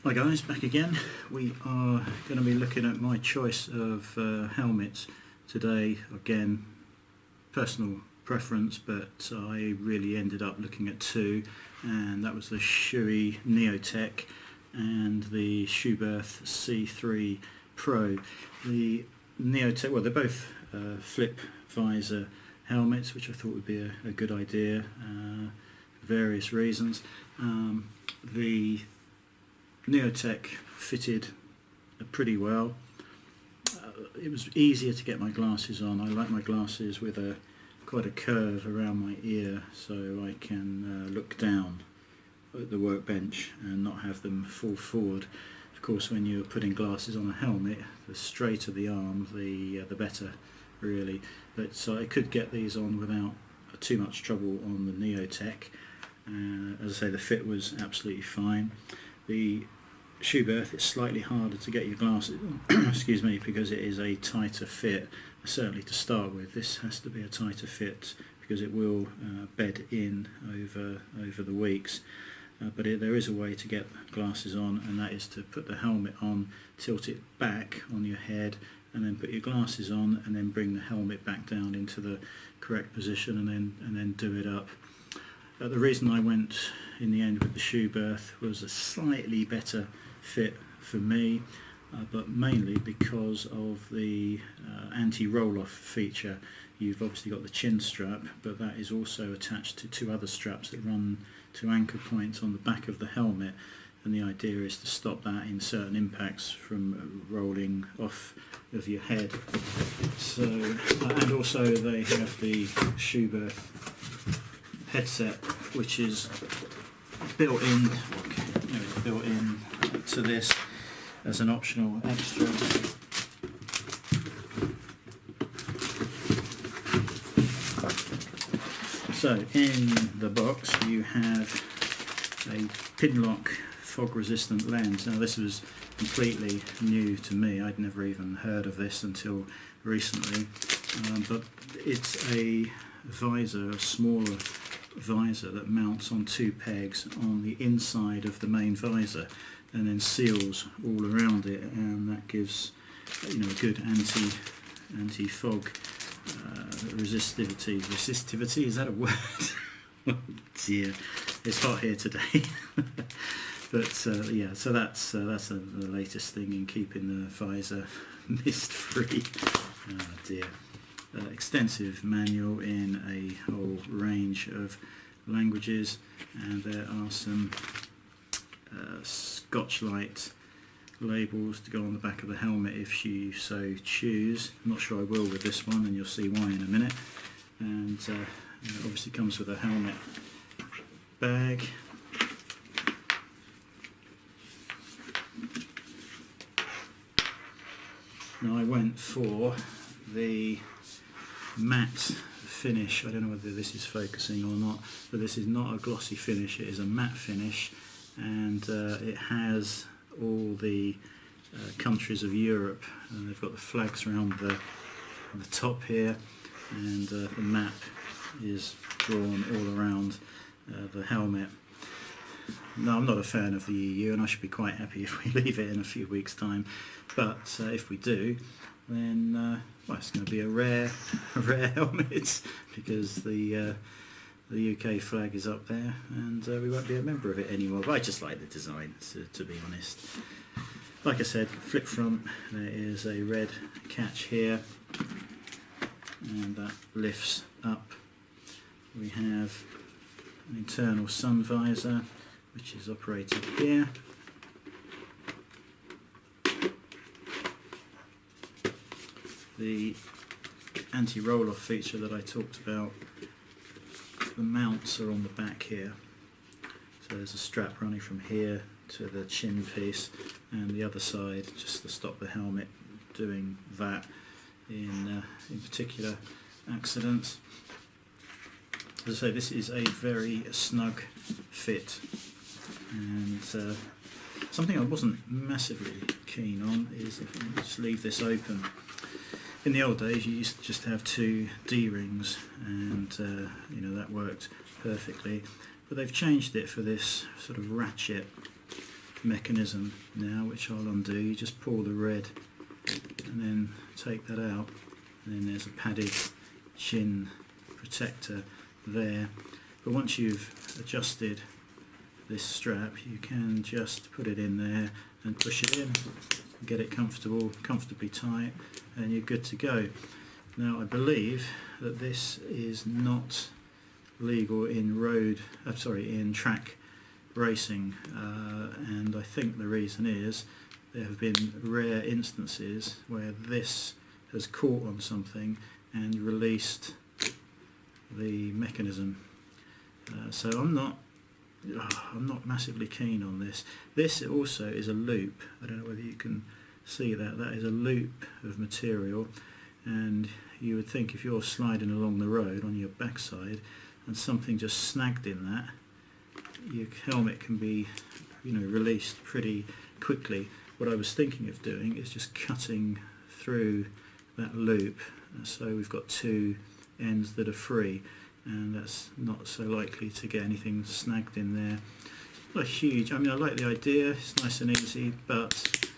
Hi guys, back again. We are going to be looking at my choice of helmets today. Again, personal preference, but I really ended up looking at two, and that was the Neotech and the Schuberth C3 Pro. The Neotech, well, they're both flip visor helmets, which I thought would be a good idea for various reasons. The Neotech fitted pretty well. It was easier to get my glasses on. I like my glasses with quite a curve around my ear, so I can look down at the workbench and not have them fall forward. Of course, when you're putting glasses on a helmet, the straighter the arm, the better, really. But so I could get these on without too much trouble on the Neotech. As I say, the fit was absolutely fine. The Schuberth, it's slightly harder to get your glasses on, excuse me, because it is a tighter fit. Certainly to start with, this has to be a tighter fit because it will bed in over the weeks. But there is a way to get glasses on, and that is to put the helmet on, tilt it back on your head, and then put your glasses on, and then bring the helmet back down into the correct position, and then do it up. The reason I went in the end with the Schuberth was a slightly better fit for me, but mainly because of the anti-roll-off feature. You've obviously got the chin strap, but that is also attached to two other straps that run to anchor points on the back of the helmet, and the idea is to stop that in certain impacts from rolling off of your head. So, and also they have the Schuberth headset, which is built in to this as an optional extra. So in the box you have a Pinlock fog resistant lens. Now this was completely new to me. I'd never even heard of this until recently, but it's a visor, a smaller visor that mounts on two pegs on the inside of the main visor and then seals all around it, and that gives a good anti-fog resistivity. Is that a word? Oh dear, it's hot here today. But yeah, so that's the latest thing in keeping the visor mist free. Oh dear. Extensive manual in a whole range of languages, and there are some Scotch-Lite labels to go on the back of the helmet if you so choose. I'm not sure I will with this one, and you'll see why in a minute. And it obviously comes with a helmet bag. Now I went for the matte finish. I don't know whether this is focusing or not, but this is not a glossy finish, it is a matte finish, and it has all the countries of Europe. They've got the flags around the top here, and the map is drawn all around the helmet. Now, I'm not a fan of the EU, and I should be quite happy if we leave it in a few weeks' time, but if we do, then well, it's going to be a rare helmet, because the UK flag is up there, and we won't be a member of it anymore. But I just like the design, to be honest. Like I said, flip front, there is a red catch here, and that lifts up. We have an internal sun visor, which is operated here. The anti-roll-off feature that I talked about, the mounts are on the back here. So there's a strap running from here to the chin piece, and the other side just to stop the helmet doing that in particular accidents. As I say, this is a very snug fit, and something I wasn't massively keen on is if I just leave this open. In the old days, you used to just have two D-rings, and that worked perfectly. But they've changed it for this sort of ratchet mechanism now, which I'll undo. You just pull the red and then take that out, and then there's a padded chin protector there. But once you've adjusted this strap, you can just put it in there and push it in, get it comfortably tight, and you're good to go. Now I believe that this is not legal in in track racing, and I think the reason is there have been rare instances where this has caught on something and released the mechanism. So I'm not massively keen on this. This also is a loop. I don't know whether you can see that. That is a loop of material, and you would think if you're sliding along the road on your backside and something just snagged in that, your helmet can be, released pretty quickly. What I was thinking of doing is just cutting through that loop, so we've got two ends that are free, and that's not so likely to get anything snagged in there. It's not huge. I like the idea. It's nice and easy, but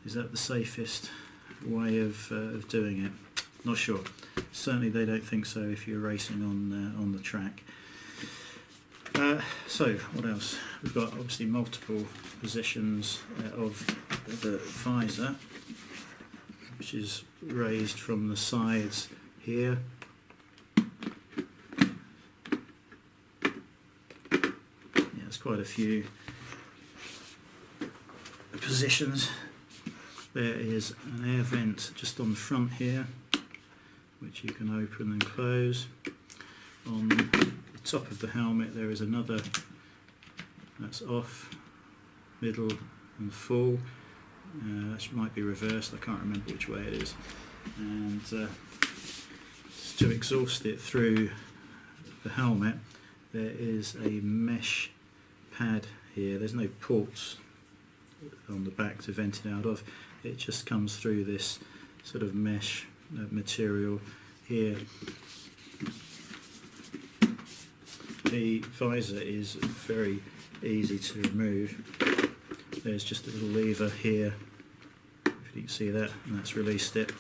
is that the safest way of doing it? Not sure. Certainly they don't think so if you're racing on the track. So what else? We've got obviously multiple positions of the visor, which is raised from the sides here. Yeah, there's quite a few positions. There is an air vent just on the front here, which you can open and close. On the top of the helmet there is another that's off, middle and full. That might be reversed, I can't remember which way it is. And to exhaust it through the helmet, there is a mesh pad here. There's no ports on the back to vent it out of. It just comes through this sort of mesh material here. The visor is very easy to remove. There's just a little lever here, if you can see that, and that's released it.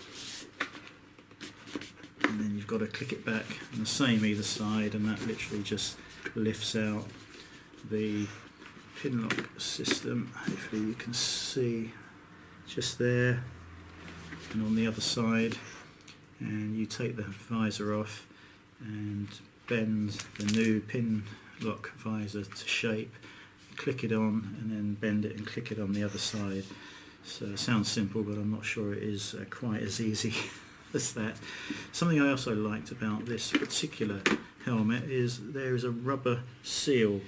And then you've got to click it back, and the same either side, and that literally just lifts out the pin lock system. Hopefully you can see just there, and on the other side, and you take the visor off and bend the new pin lock visor to shape, click it on, and then bend it and click it on the other side. So it sounds simple, but I'm not sure it is quite as easy as that. Something I also liked about this particular helmet is there is a rubber seal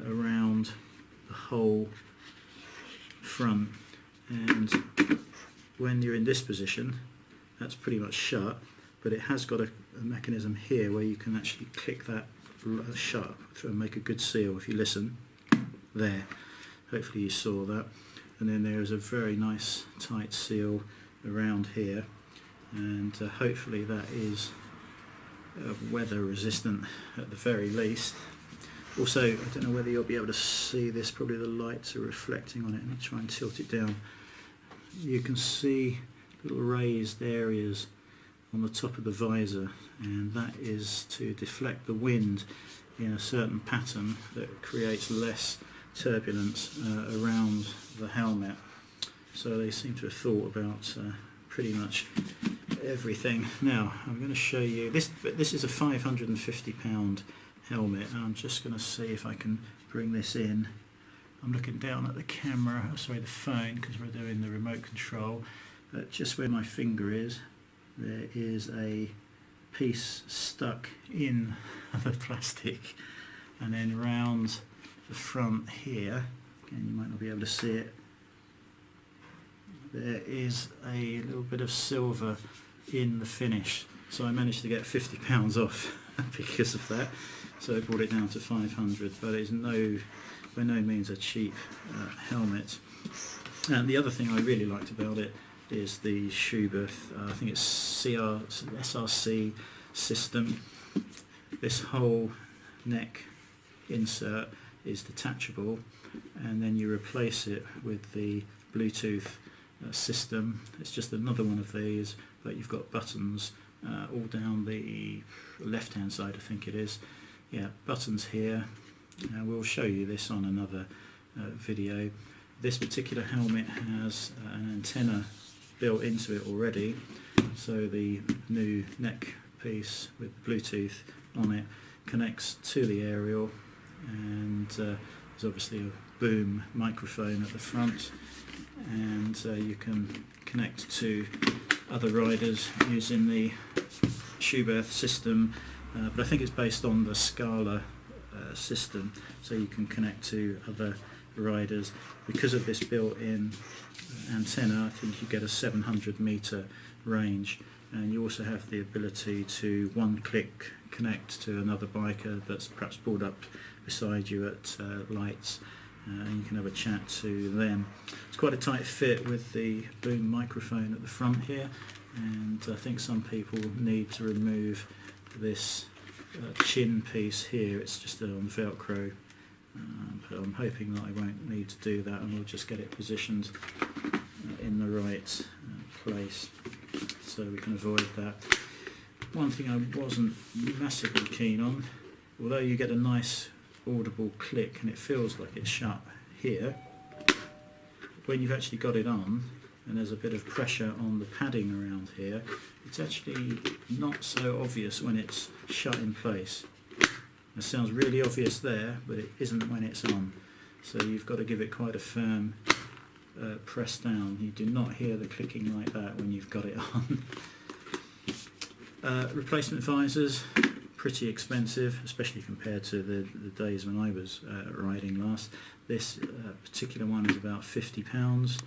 around the whole front, and when you're in this position that's pretty much shut, but it has got a mechanism here where you can actually click that shut and make a good seal. If you listen there, hopefully you saw that. And then there is a very nice tight seal around here, and hopefully that is weather resistant at the very least. Also, I don't know whether you'll be able to see this, probably the lights are reflecting on it. Let me try and tilt it down. You can see little raised areas on the top of the visor, and that is to deflect the wind in a certain pattern that creates less turbulence around the helmet. So they seem to have thought about pretty much everything. Now I'm going to show you this. This is a £550 helmet, and I'm just going to see if I can bring this in. I'm looking down at the camera, sorry, the phone, because we're doing the remote control. Just where my finger is, there is a piece stuck in the plastic, and then round the front here, again you might not be able to see it, there is a little bit of silver in the finish. So I managed to get £50 off because of that, so I brought it down to 500, but it's by no means a cheap helmet. And the other thing I really liked about it is the Schuberth, I think it's SRC system. This whole neck insert is detachable, and then you replace it with the Bluetooth system. It's just another one of these, but you've got buttons all down the left hand side, I think it is. Yeah, buttons here. We'll show you this on another video. This particular helmet has an antenna built into it already, so the new neck piece with Bluetooth on it connects to the aerial, and there's obviously a boom microphone at the front, and you can connect to other riders using the Schuberth system, but I think it's based on the Scala system, so you can connect to other riders. Because of this built-in antenna, I think you get a 700 metre range, and you also have the ability to one-click connect to another biker that's perhaps pulled up beside you at lights, and you can have a chat to them. It's quite a tight fit with the boom microphone at the front here, and I think some people need to remove this chin piece here. It's just on Velcro, but I'm hoping that I won't need to do that, and we'll just get it positioned in the right place so we can avoid that. One thing I wasn't massively keen on, although you get a nice audible click and it feels like it's shut here, when you've actually got it on and there's a bit of pressure on the padding around here, it's actually not so obvious when it's shut in place. It sounds really obvious there, but it isn't when it's on. So you've got to give it quite a firm press down. You do not hear the clicking like that when you've got it on. Replacement visors, pretty expensive, especially compared to the days when I was riding last. This particular one is about £50,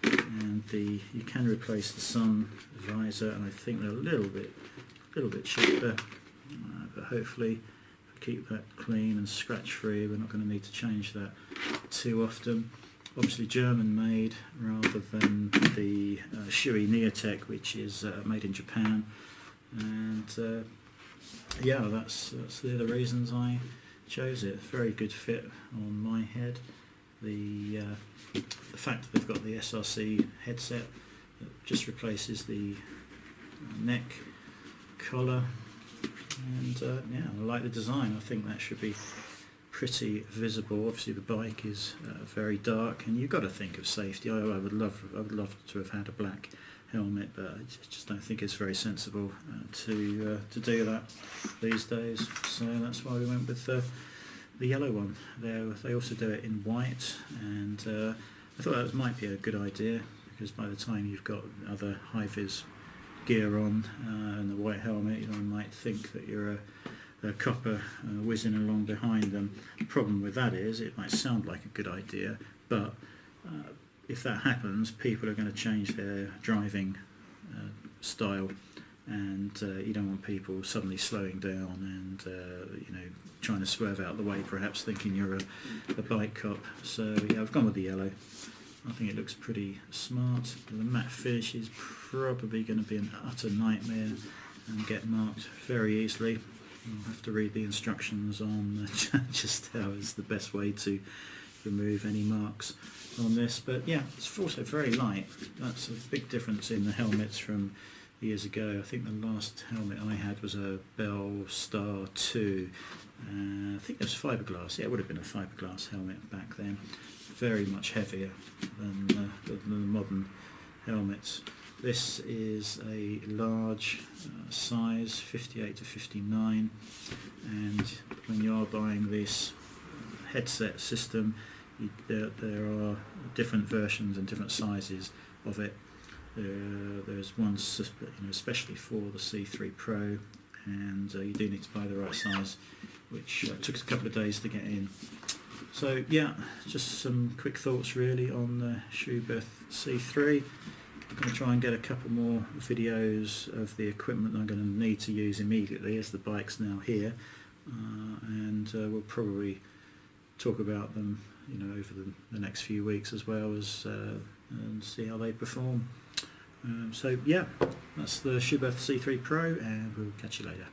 and you can replace the sun visor, and I think they're a little bit cheaper, but hopefully keep that clean and scratch free. We're not going to need to change that too often. Obviously German made rather than the Schuberth Neotech, which is made in Japan, and yeah, that's the reasons I chose it. Very good fit on my head. The fact that they've got the SRC headset that just replaces the neck collar, and yeah, I like the design. I think that should be pretty visible. Obviously the bike is very dark, and you've got to think of safety. I would love to have had a black helmet, but I just don't think it's very sensible to do that these days. So that's why we went with the yellow one. They also do it in white, and I thought that might be a good idea, because by the time you've got other high-vis gear on and the white helmet, you might think that you're a copper whizzing along behind them. The problem with that is it might sound like a good idea, but if that happens, people are going to change their driving style, and you don't want people suddenly slowing down and trying to swerve out the way, perhaps thinking you're a bike cop. So yeah, I've gone with the yellow. I think it looks pretty smart. The matte finish is probably going to be an utter nightmare and get marked very easily. I'll have to read the instructions on just how is the best way to remove any marks on this. But yeah, it's also very light. That's a big difference in the helmets from years ago. I think the last helmet I had was a Bell Star 2. I think it was fiberglass. Yeah, it would have been a fiberglass helmet back then. Very much heavier than the modern helmets. This is a large size, 58 to 59, and when you are buying this headset system, there are different versions and different sizes of it. There's one especially for the C3 Pro, and you do need to buy the right size, which took us a couple of days to get in. So yeah, just some quick thoughts really on the Schuberth C3. I'm going to try and get a couple more videos of the equipment I'm going to need to use immediately, as the bike's now here, and we'll probably talk about them over the next few weeks as well, as and see how they perform. So yeah, that's the Schuberth C3 Pro, and we'll catch you later.